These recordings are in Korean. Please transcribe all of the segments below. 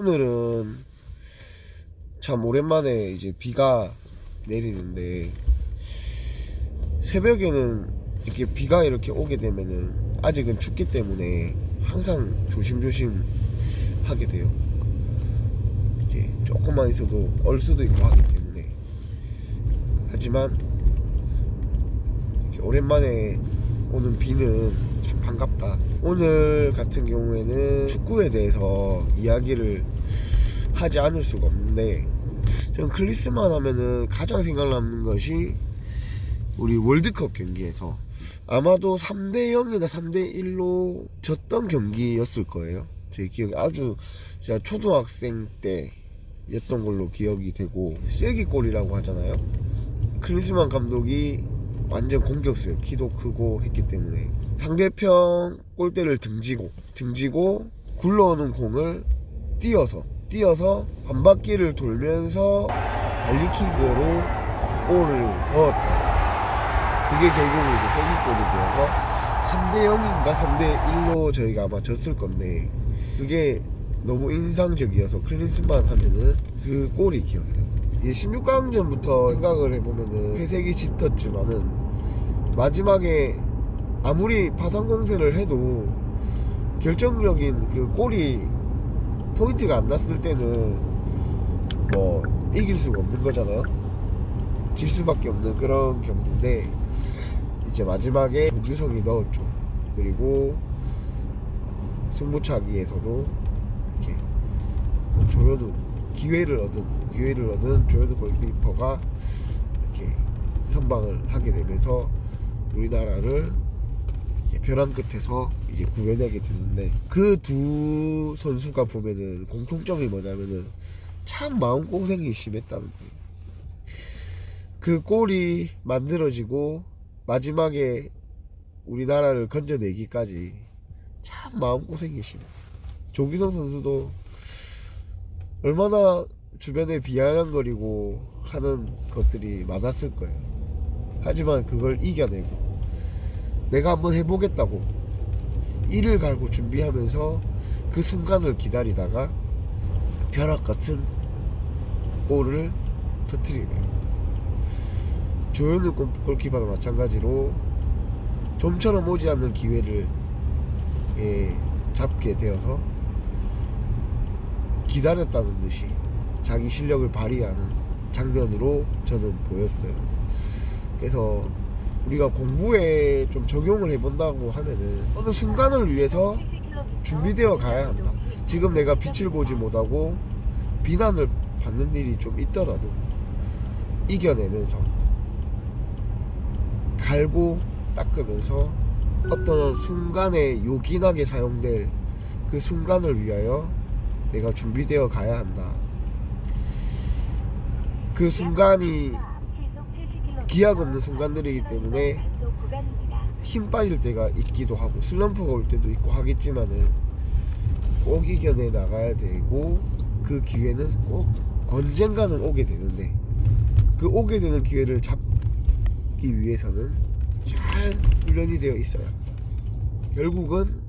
오늘은 참 오랜만에 이제 비가 내리는데, 새벽에는 이렇게 비가 이렇게 오게 되면은 아직은 춥기 때문에 항상 조심조심 하게 돼요. 이제 조금만 있어도 얼 수도 있고 하기 때문에. 하지만 이렇게 오랜만에 오는 비는 참 반갑다. 오늘 같은 경우에는 축구에 대해서 이야기를 하지 않을 수가 없는데, 저는 클리스만 하면은 가장 생각나는 것이 우리 월드컵 경기에서 아마도 3대0이나 3대1로 졌던 경기였을 거예요. 제 기억이 아주, 제가 초등학생 때였던 걸로 기억이 되고, 쐐기골이라고 하잖아요. 클리스만 감독이 완전 공격수예요. 키도 크고 했기 때문에 상대편 골대를 등지고 굴러오는 공을 띄어서 한 바퀴를 돌면서 발리킥으로 골을 넣었다. 그게 결국은 이제 쐐기골이 되어서 3대0인가 3대1로 저희가 아마 졌을 건데, 그게 너무 인상적이어서 클린스만 하면은 그 골이 기억나요. 16강전부터 생각을 해보면은 회색이 짙었지만은 마지막에 아무리 파상 공세를 해도 결정적인 그 골이 포인트가 안 났을 때는 뭐 이길 수가 없는 거잖아요. 질 수밖에 없는 그런 경기인데, 이제 마지막에 조규성이 넣었죠. 그리고 승부차기에서도 이렇게 조현우 기회를 얻은 조현우 골키퍼가 이렇게 선방을 하게 되면서 우리나라를 벼랑 끝에서 이제 구해내게 되는데, 그 두 선수가 보면은 공통점이 뭐냐면은 참 마음고생이 심했다는 거예요. 그 골이 만들어지고 마지막에 우리나라를 건져내기까지 참 마음고생이 심해요. 조규성 선수도 얼마나 주변에 비아냥거리고 하는 것들이 많았을 거예요. 하지만 그걸 이겨내고 내가 한번 해보겠다고 이를 갈고 준비하면서 그 순간을 기다리다가 벼락같은 골을 터뜨리네요. 조현우 골키퍼도 마찬가지로 좀처럼 오지 않는 기회를 잡게 되어서 기다렸다는 듯이 자기 실력을 발휘하는 장면으로 저는 보였어요. 그래서 우리가 공부에 좀 적용을 해본다고 하면은 어느 순간을 위해서 준비되어 가야 한다. 지금 내가 빛을 보지 못하고 비난을 받는 일이 좀 있더라도 이겨내면서 갈고 닦으면서 어떤 순간에 요긴하게 사용될 그 순간을 위하여 내가 준비되어 가야 한다. 그 순간이 기약 없는 순간들이기 때문에 힘 빠질 때가 있기도 하고 슬럼프가 올 때도 있고 하겠지만은 꼭 이겨내 나가야 되고, 그 기회는 꼭 언젠가는 오게 되는데, 그 오게 되는 기회를 잡기 위해서는 잘 훈련이 되어 있어야 합니다. 결국은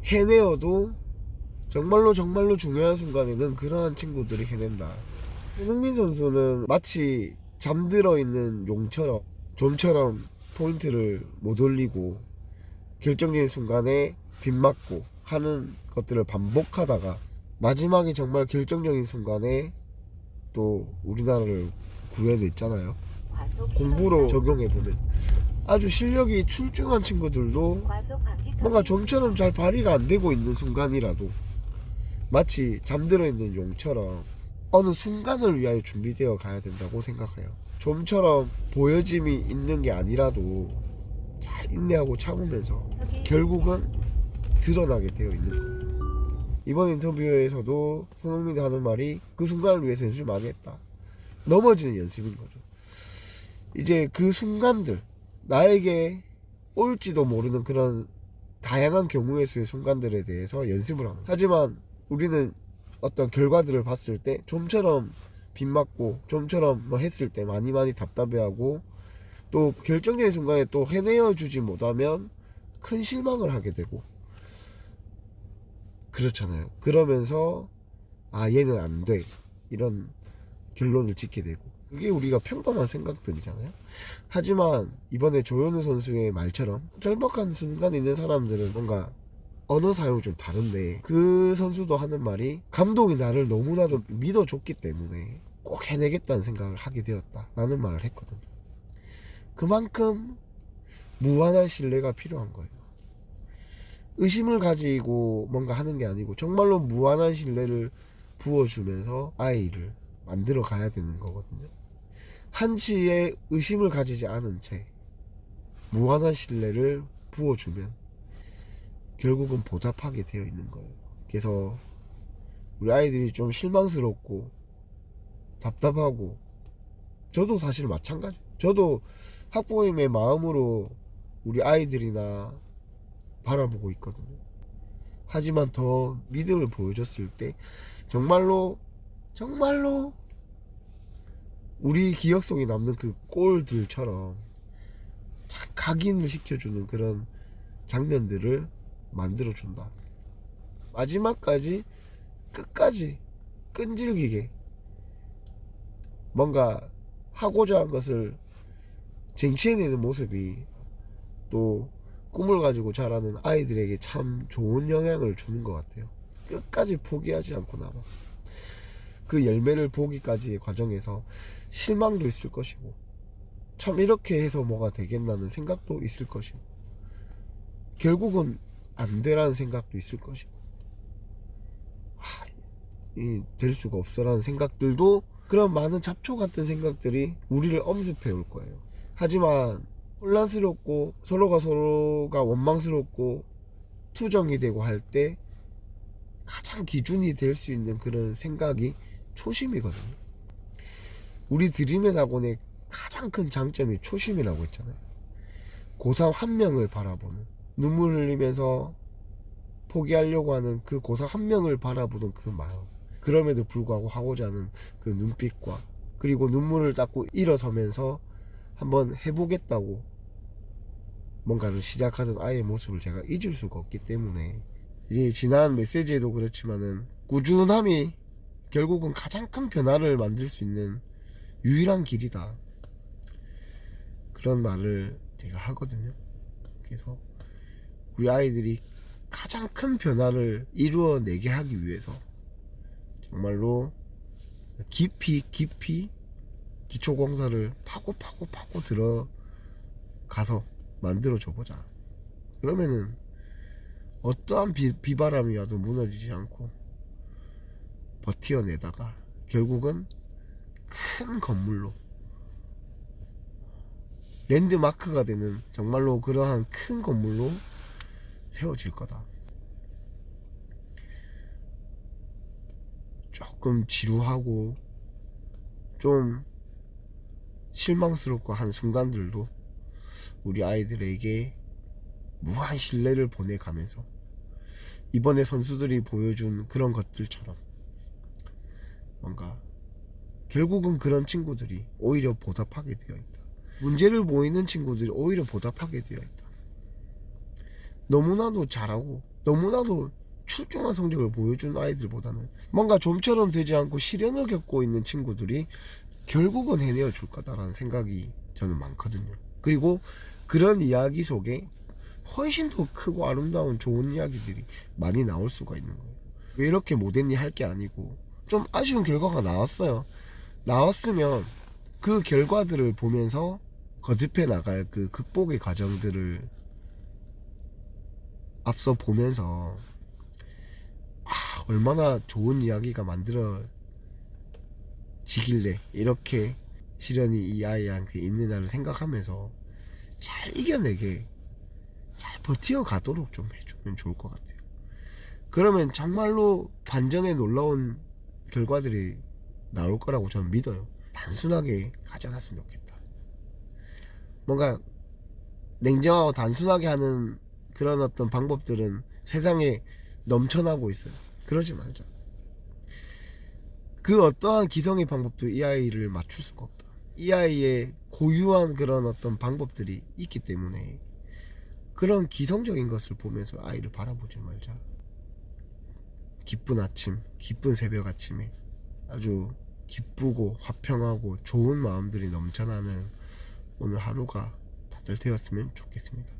해내어도 정말로 중요한 순간에는 그러한 친구들이 해낸다. 손흥민 선수는 마치 잠들어 있는 용처럼 좀처럼 포인트를 못 올리고 결정적인 순간에 빗맞고 하는 것들을 반복하다가 마지막에 정말 결정적인 순간에 또 우리나라를 구해냈잖아요. 공부로 적용해보면 아주 실력이 출중한 친구들도 뭔가 좀처럼 잘 발휘가 안 되고 있는 순간이라도 마치 잠들어 있는 용처럼 어느 순간을 위하여 준비되어 가야 된다고 생각해요. 좀처럼 보여짐이 있는 게 아니라도 잘 인내하고 참으면서 결국은 드러나게 되어 있는 거예요. 이번 인터뷰에서도 손흥민이 하는 말이 그 순간을 위해서 연습을 많이 했다. 넘어지는 연습인 거죠. 이제 그 순간들, 나에게 올지도 모르는 그런 다양한 경우의 수의 순간들에 대해서 연습을 합니다. 하지만 우리는 어떤 결과들을 봤을 때 좀처럼 빗맞고 좀처럼 뭐 했을 때 많이 답답해하고, 또 결정적인 순간에 또 해내어 주지 못하면 큰 실망을 하게 되고 그렇잖아요. 그러면서 아 얘는 안 돼 이런 결론을 짓게 되고, 그게 우리가 평범한 생각들이잖아요. 하지만 이번에 조현우 선수의 말처럼 절박한 순간에 있는 사람들은 뭔가 언어 사용이 좀 다른데, 그 선수도 하는 말이 감독이 나를 너무나도 믿어줬기 때문에 꼭 해내겠다는 생각을 하게 되었다 라는 말을 했거든요. 그만큼 무한한 신뢰가 필요한 거예요. 의심을 가지고 뭔가 하는 게 아니고 정말로 무한한 신뢰를 부어주면서 아이를 만들어 가야 되는 거거든요. 한치의 의심을 가지지 않은 채 무한한 신뢰를 부어주면 결국은 보답하게 되어 있는 거예요. 그래서 우리 아이들이 좀 실망스럽고 답답하고, 저도 사실 마찬가지. 저도 학부모님의 마음으로 우리 아이들이나 바라보고 있거든요. 하지만 더 믿음을 보여줬을 때 정말로 우리 기억 속에 남는 그 골들처럼 각인을 시켜주는 그런 장면들을 만들어준다. 마지막까지 끝까지 끈질기게 뭔가 하고자 한 것을 쟁취해내는 모습이 또 꿈을 가지고 자라는 아이들에게 참 좋은 영향을 주는 것 같아요. 끝까지 포기하지 않고 남아 그 열매를 보기까지의 과정에서 실망도 있을 것이고, 참 이렇게 해서 뭐가 되겠나는 생각도 있을 것이고, 결국은 안 되라는 생각도 있을 것이고, 될 수가 없어라는 생각들도, 그런 많은 잡초 같은 생각들이 우리를 엄습해 올 거예요. 하지만 혼란스럽고 서로가 원망스럽고 투정이 되고 할 때 가장 기준이 될 수 있는 그런 생각이 초심이거든요. 우리 드림앤 학원의 가장 큰 장점이 초심이라고 했잖아요. 고3 한 명을 바라보는, 눈물 흘리면서 포기하려고 하는 그 고3 한 명을 바라보는 그 마음, 그럼에도 불구하고 하고자 하는 그 눈빛과, 그리고 눈물을 닦고 일어서면서 한번 해보겠다고 뭔가를 시작하던 아이의 모습을 제가 잊을 수가 없기 때문에, 이제 지난 메시지에도 그렇지만은 꾸준함이 결국은 가장 큰 변화를 만들 수 있는 유일한 길이다, 그런 말을 제가 하거든요. 그래서 우리 아이들이 가장 큰 변화를 이루어내게 하기 위해서 정말로 깊이 기초공사를 파고 들어가서 만들어줘 보자. 그러면은 어떠한 비바람이 와도 무너지지 않고 버티어내다가 결국은 큰 건물로, 랜드마크가 되는 정말로 그러한 큰 건물로 세워질 거다. 조금 지루하고 좀 실망스럽고 한 순간들도 우리 아이들에게 무한 신뢰를 보내가면서 이번에 선수들이 보여준 그런 것들처럼 뭔가 결국은 그런 친구들이 오히려 보답하게 되어 있다. 문제를 보이는 친구들이 오히려 보답하게 되어 있다. 너무나도 잘하고 너무나도 출중한 성적을 보여준 아이들보다는 뭔가 좀처럼 되지 않고 시련을 겪고 있는 친구들이 결국은 해내어 줄 거다라는 생각이 저는 많거든요. 그리고 그런 이야기 속에 훨씬 더 크고 아름다운 좋은 이야기들이 많이 나올 수가 있는 거예요. 왜 이렇게 못했니 할 게 아니고, 좀 아쉬운 결과가 나왔으면 그 결과들을 보면서 거듭해 나갈 그 극복의 과정들을 앞서 보면서 얼마나 좋은 이야기가 만들어지길래 이렇게 시련이 이 아이한테 있느냐를 생각하면서 잘 이겨내게, 잘 버티어가도록 좀 해주면 좋을 것 같아요. 그러면 정말로 반전의 놀라운 결과들이 나올 거라고 저는 믿어요. 단순하게 가지 않았으면 좋겠다. 뭔가 냉정하고 단순하게 하는 그런 어떤 방법들은 세상에 넘쳐나고 있어요. 그러지 말자. 그 어떠한 기성의 방법도 이 아이를 맞출 수가 없다. 이 아이의 고유한 그런 어떤 방법들이 있기 때문에 그런 기성적인 것을 보면서 아이를 바라보지 말자. 기쁜 아침, 기쁜 새벽 아침에 아주 기쁘고 화평하고 좋은 마음들이 넘쳐나는 오늘 하루가 다들 되었으면 좋겠습니다.